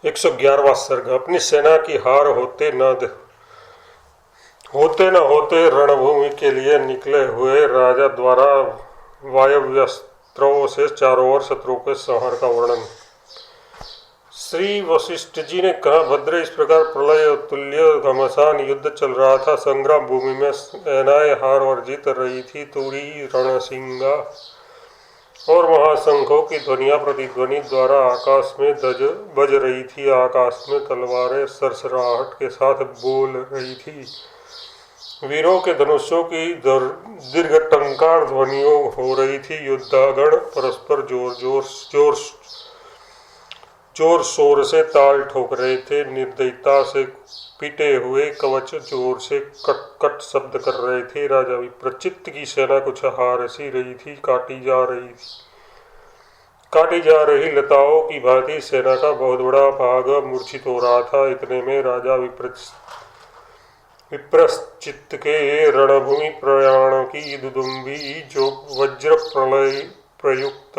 111वां सर्ग। अपनी सेना की हार होते न होते रणभूमि के लिए निकले हुए राजा द्वारा वायव्यास्त्रों से चारों ओर शत्रु के संहार का वर्णन। श्री वशिष्ठ जी ने कहा, भद्र, इस प्रकार प्रलय तुल्य घमासान युद्ध चल रहा था। संग्राम भूमि में सेनाएं हार और जीत रही थी। तुरी रणसिंगा और महाशंखों की ध्वनिया प्रतिध्वनि द्वारा आकाश में बज रही थी। आकाश में तलवारें सरसराहट के साथ बोल रही थी। वीरों के धनुषों की दीर्घ टंकार ध्वनियों हो रही थी। योद्धागण परस्पर जोर शोर से ताल ठोक रहे थे। निर्दयता से पिटे हुए कवच जोर से कट कट शब्द कर रहे थे। राजा विप्रचित्त की सेना कुछ हार सी रही थी। काटी जा रही लताओं की भांति सेना का बहुत बड़ा भाग मूर्छित हो रहा था। इतने में राजा विप्रचित्त के रणभूमि प्रयाण की दुदुम्बी, जो वज्र प्रयुक्त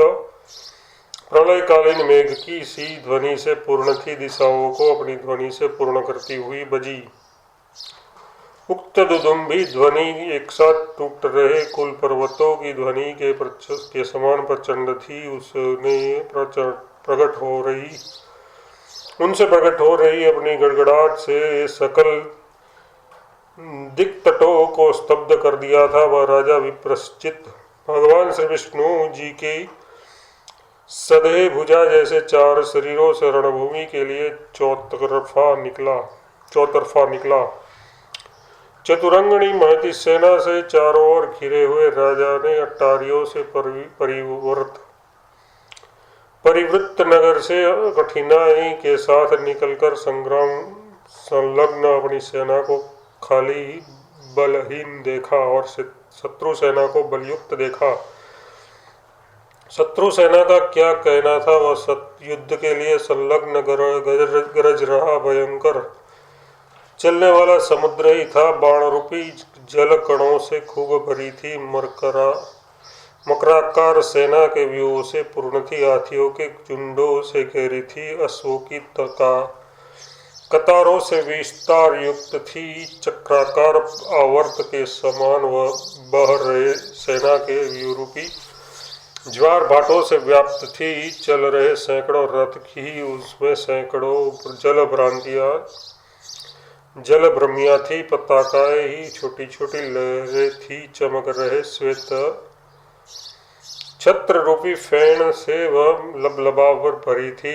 प्रलयकालीन मेघ की सी ध्वनि से पूर्ण थी, दिशाओं को अपनी ध्वनि से पूर्ण करती हुई बजी। उक्त दुदुम्बी ध्वनि एक साथ टूट रहे कुल पर्वतों की ध्वनि के समान प्रचंड थी। उनसे प्रकट हो रही अपनी गड़गड़ाहट से सकल दिक्तटों को स्तब्ध कर दिया था। वह राजा विप्रचित्त भगवान श्री विष्णु जी की सधे भुजा जैसे चार शरीरों से रणभूमि के लिए चौतरफा निकला। चतुरंगणी महती सेना से चारों ओर घिरे हुए राजा ने अटारियों से परिवृत्त नगर से कठिनाई के साथ निकलकर संलग्न अपनी सेना को खाली बलहीन देखा और शत्रु सेना को बलयुक्त देखा। शत्रु सेना का क्या कहना था। वह युद्ध के लिए संलग्न गरज रहा भयंकर चलने वाला समुद्र ही था। बाण रूपी जल कणों से खूब भरी थी। मकराकार सेना के व्यूहों से पूर्ण थी। हाथियों के झुंडों से घेरी थी। अश्वों की कतारों से विस्तार युक्त थी। चक्राकार आवर्त के समान वह बह रहे सेना के व्यूरूपी ज्वार भाटों से व्याप्त थी। चल रहे सैकड़ों रथ की उसमें सैकड़ों जल भ्रमियां थी। पताकाएं ही छोटी छोटी लहरें थी। चमक रहे श्वेत छत्र रूपी फैन से वह लबलबावर भरी थी।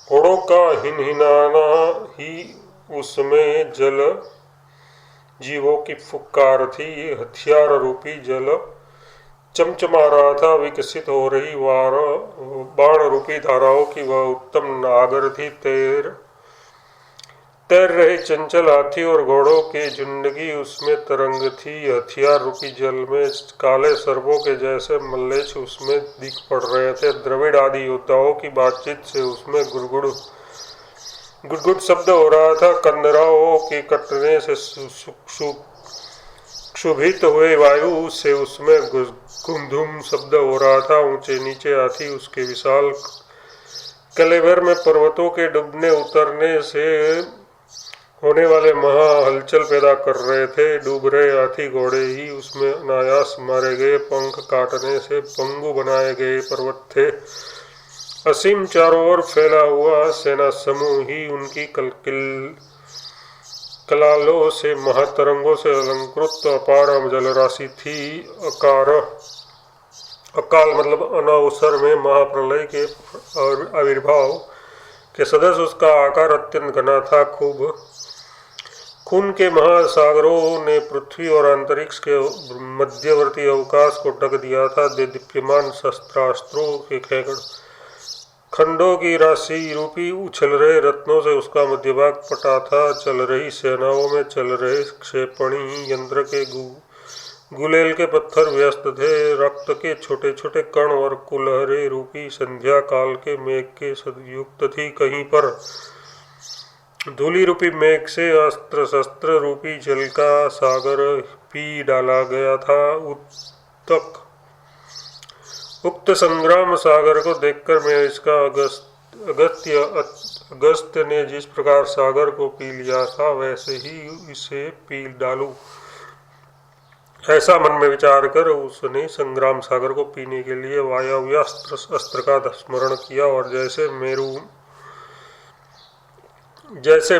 घोड़ों का हिनहिनाना ही उसमें जल जीवों की फुक्कार थी। हथियार रूपी जल चमचमा रहा था। विकसित हो रही बाण रूपी धाराओं की वह उत्तम नागर थी। तैर रहे चंचल हाथी और घोड़ों के झुंड की उसमें तरंग थी। हथियार रूपी जल में काले सर्पों के जैसे मल्लेच्छ उसमें दिख पड़ रहे थे। द्रविड़ आदि योद्धाओं की बातचीत से उसमें गुड़गुड़ शब्द हो रहा था। कंदराओं के कटने से क्षुभित हुए वायु से उसमें गुमधुम शब्द हो रहा था। ऊंचे नीचे हाथी उसके विशाल कलेवर में पर्वतों के डूबने उतरने से होने वाले महा हलचल पैदा कर रहे थे। डूब रहे हाथी घोड़े ही उसमें अनायास मारे गए पंख काटने से पंगु बनाए गए पर्वत थे। असीम चारों ओर फैला हुआ सेना समूह ही उनकी कलालों से महातरंगों से अलंकृत अपार जलराशि थी। अकाल मतलब अनवसर में महाप्रलय के आविर्भाव के सदस्य उसका आकार अत्यंत घना था। खून के महासागरों ने पृथ्वी और अंतरिक्ष के मध्यवर्ती अवकाश को ढक दिया था। दीप्यमान शस्त्रास्त्रों के खंडों की राशि रूपी उछल रहे रत्नों से उसका मध्यभाग पटा था। चल रही सेनाओं में चल रहे क्षेपणी यंत्र के गुलेल के पत्थर व्यस्त थे। रक्त के छोटे छोटे कण और कुलहरे रूपी संध्या काल के मेघ के सदयुक्त थी। कहीं पर धूलि रूपी मेघ से अस्त्र शस्त्र रूपी जल का सागर पी डाला गया था। उक्त संग्राम सागर को देखकर मैं इसका अगस्त्य ने जिस प्रकार सागर को पी लिया था वैसे ही इसे पी डालूं। ऐसा मन में विचार कर उसने संग्राम सागर को पीने के लिए वायव्य अस्त्र का स्मरण किया और जैसे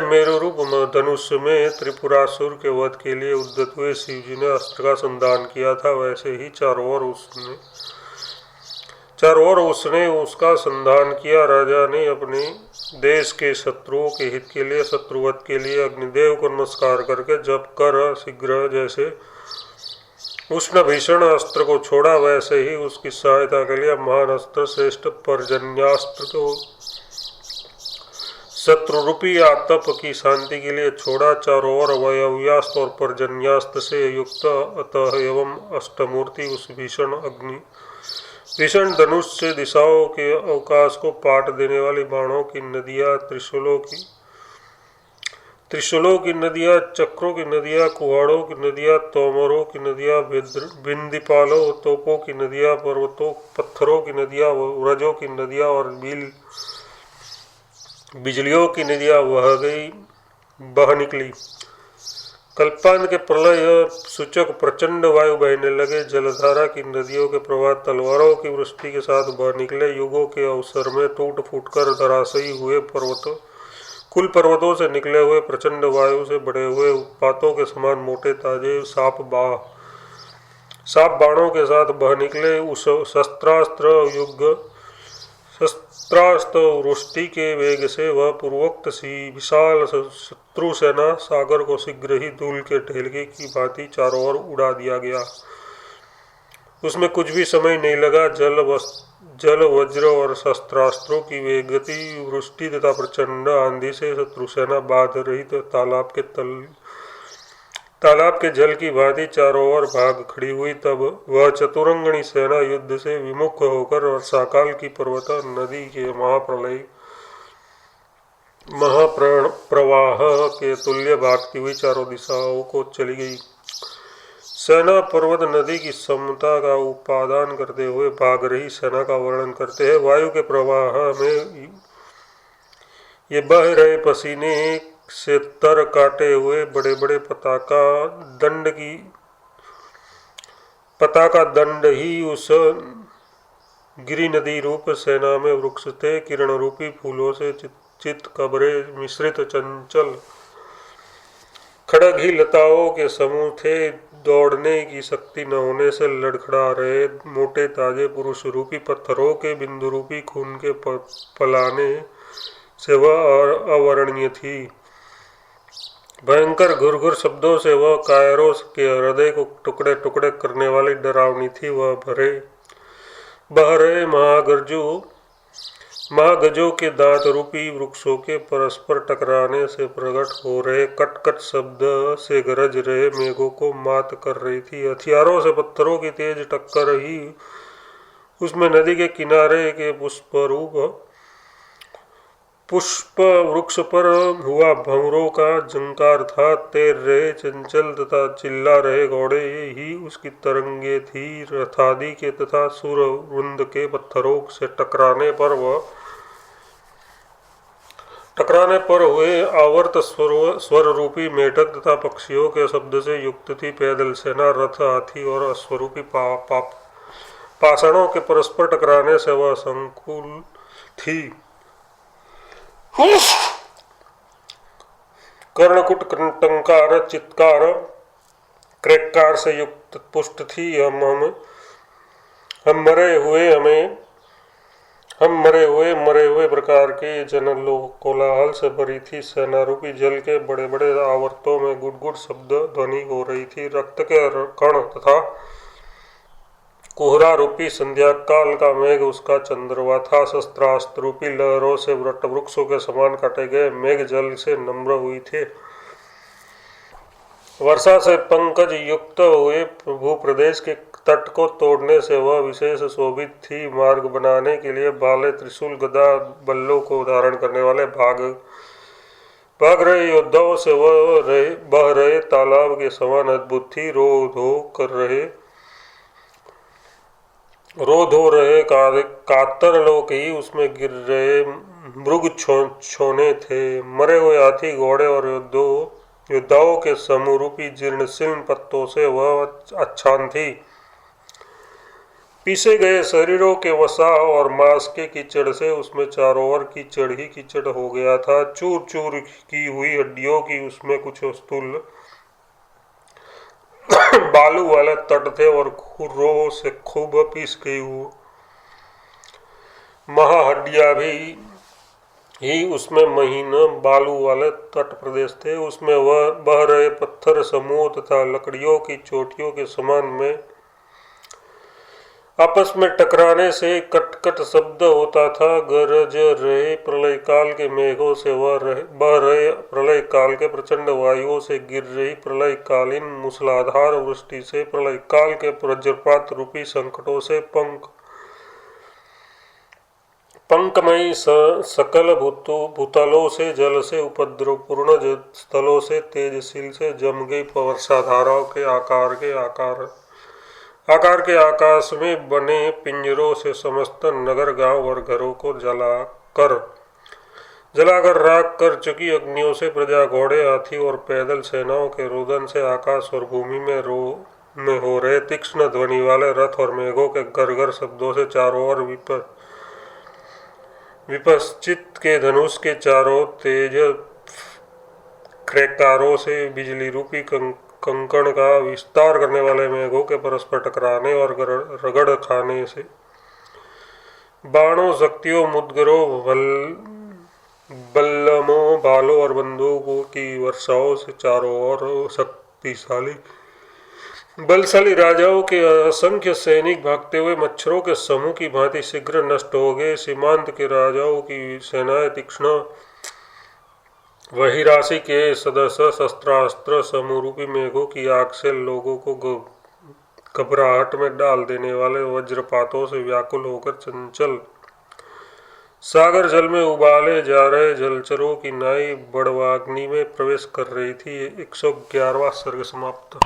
मेरु रूप धनुष में त्रिपुरासुर के वध के लिए उद्यत हुए शिव जी ने अस्त्र का संधान किया था वैसे ही चारों ओर उसने उसका संधान किया। राजा ने अपने देश के शत्रुओं के हित के लिए शत्रुवध के लिए अग्निदेव को नमस्कार करके जप कर शीघ्र जैसे उष्ण भीषण अस्त्र को छोड़ा वैसे ही उसकी सहायता के लिए महान अस्त्र श्रेष्ठ पर्जन्यास्त्र को शत्रु रूपी आतप की शांति के लिए छोड़ा। चारों ओर वायव्यास्त्र और पर्जन्यास्त्र से युक्त अतः एवं अष्टमूर्ति उस भीषण धनुष से दिशाओं के अवकाश को पाट देने वाली बाणों की नदियां, त्रिशूलों की नदियां, चक्रों की नदियां, कुहाड़ों की नदियां, तोमरों की नदियां, बिंदीपालों तोपों की नदियां, पर्वतों पत्थरों की नदियां, व्रजों की नदियां और बिजलियों की नदियां बह निकली। कल्पांत के प्रलय सूचक प्रचंड वायु बहने लगे। जलधारा की नदियों के प्रवाह तलवारों की वृष्टि के साथ बह निकले। युगों के अवसर में टूट फूट कर धराशायी हुए पर्वतों से निकले हुए प्रचंड वायु से बढ़े हुए उत्पातों के समान मोटे ताजे साप बाणों के साथ बह निकले। उस शस्त्रास्त्र वृष्टि के वेग से वह पूर्वोक्त सी विशाल शत्रु सेना सागर को शीघ्र ही धूल के ढेलके की भांति चारों ओर उड़ा दिया गया। उसमें कुछ भी समय नहीं लगा। जल वज्र और शस्त्रास्त्रों की वेगती वृष्टि तथा प्रचंड आंधी से शत्रु सेना बाध रहित तालाब के जल की भांति चारों ओर भाग खड़ी हुई। तब वह चतुरंगणी सेना युद्ध से विमुख होकर वर्षाकाल की पर्वत नदी के महाप्रवाह के तुल्य भागती हुई चारों दिशाओं को चली गई। सेना पर्वत नदी की समता का उपादान करते हुए भाग रही सेना का वर्णन करते हैं। वायु के प्रवाह में ये बह रहे पसीने से तर काटे हुए बड़े बड़े पताका दंड ही उस गिरी नदी रूप सेना में वृक्ष थे। किरण रूपी फूलों से चित कब्रे मिश्रित चंचल खड़ग ही लताओं के समूह थे। दौड़ने की शक्ति न होने से लड़खड़ा रहे मोटे ताजे पुरुष रूपी पत्थरों के बिंदु रूपी खून के पलाने से वह अवर्णनीय थी। भयंकर घुरघुर शब्दों से वह कायरों के हृदय को टुकड़े टुकड़े करने वाली डरावनी थी। वह बह रहे महागजों के दांत रूपी वृक्षों के परस्पर टकराने से प्रकट हो रहे कटकट शब्द से गरज रहे मेघों को मात कर रही थी। हथियारों से पत्थरों की तेज टक्कर ही उसमें नदी के किनारे के पुष्प वृक्ष पर हुआ भंवरों का झंकार था। तैर रहे चंचल तथा चिल्ला रहे घोड़े ही उसकी तरंगे थी। रथादि के तथा सूरवृंद के पत्थरों से टकराने पर हुए आवर्त स्वर रूपी मेढक तथा पक्षियों के शब्द से युक्त थी। पैदल सेना रथ हाथी और अश्वरूपी पाषाणों के परस्पर टकराने से वह संकुल थी। कर्णकुट टंकार चित्कार क्रेकार से युक्त पुष्ट थी। हम मरे हुए प्रकार के जनलोक कोलाहल से भरी थी। सेना रूपी जल के बड़े बड़े आवर्तों में गुड़गुड़ शब्द ध्वनि हो रही थी। रक्त के कण तथा कोहरा रूपी संध्या काल का मेघ उसका चंद्रमा था। शस्त्रास्त्र रूपी लहरों से वृट वृक्षों के समान काटे गए मेघ जल से नम्र हुई थे। वर्षा से पंकज युक्त हुए भूप्रदेश के तट को तोड़ने से वह विशेष शोभित थी। मार्ग बनाने के लिए भाले त्रिशूल गदा बल्लों को धारण करने वाले भाग रहे योद्धाओं से वह बह रहे तालाब के समान अद्भुत थी। रोध हो रहे कातर लोग ही उसमें गिर रहे मृग छोने थे। मरे हुए हाथी घोड़े और योद्धाओं के समूह रूपी जीर्ण शीर्ण पत्तों से वह आच्छादन थी। पीसे गए शरीरों के वसा और मांस के कीचड़ से उसमें चारों ओर कीचड़ ही कीचड़ हो गया था। चूर चूर की हुई हड्डियों की उसमें कुछ स्थूल बालू वाले तट थे और खुरों से खूब पीस गई महाहड्डियां भी ही उसमें महीन बालू वाले तट प्रदेश थे। उसमें वह बह रहे पत्थर समूह तथा लकड़ियों की चोटियों के समान में आपस में टकराने से कटकट शब्द होता था। गरज रहे प्रलय काल के मेघों से बह रहे प्रलय काल के प्रचंड वायुओं से गिर रही प्रलय कालीन मूसलाधार वृष्टि से प्रलय काल के वज्रपात रूपी संकटों से पंकमयी सकल भूतलों से जल से उपद्रवपूर्ण स्थलों से तेजशील से जम गई वर्षा धाराओं के आकार के आकाश में बने पिंजरों से समस्त नगर गांव और घरों को जलाकर राख कर चुकी अग्नियों से प्रजा घोड़े हाथी और पैदल सेनाओं के रुदन से आकाश और भूमि में हो रहे तीक्ष्ण ध्वनि वाले रथ और मेघों के गरगर शब्दों से चारों ओर विपश्चित के धनुष के चारों तेज क्रैकारों से बिजली रूपी कंकण का विस्तार करने वाले मेघों के परस्पर टकराने और रगड़ खाने से बाणों शक्तियों मुद्गरों बल्लमों भालों और बंदूकों की वर्षाओं से चारों ओर शक्तिशाली बलशाली राजाओं के असंख्य सैनिक भागते हुए मच्छरों के समूह की भांति शीघ्र नष्ट हो गए। सीमांत के राजाओं की सेनाएं तीक्ष्ण वही राशि के सदस्य शस्त्रास्त्र समूह रूपी मेघों की आग से लोगों को घबराहट में डाल देने वाले वज्रपातों से व्याकुल होकर चंचल सागर जल में उबाले जा रहे जलचरों की नाई बड़वाग्नि में प्रवेश कर रही थी। 111वां सर्ग समाप्त।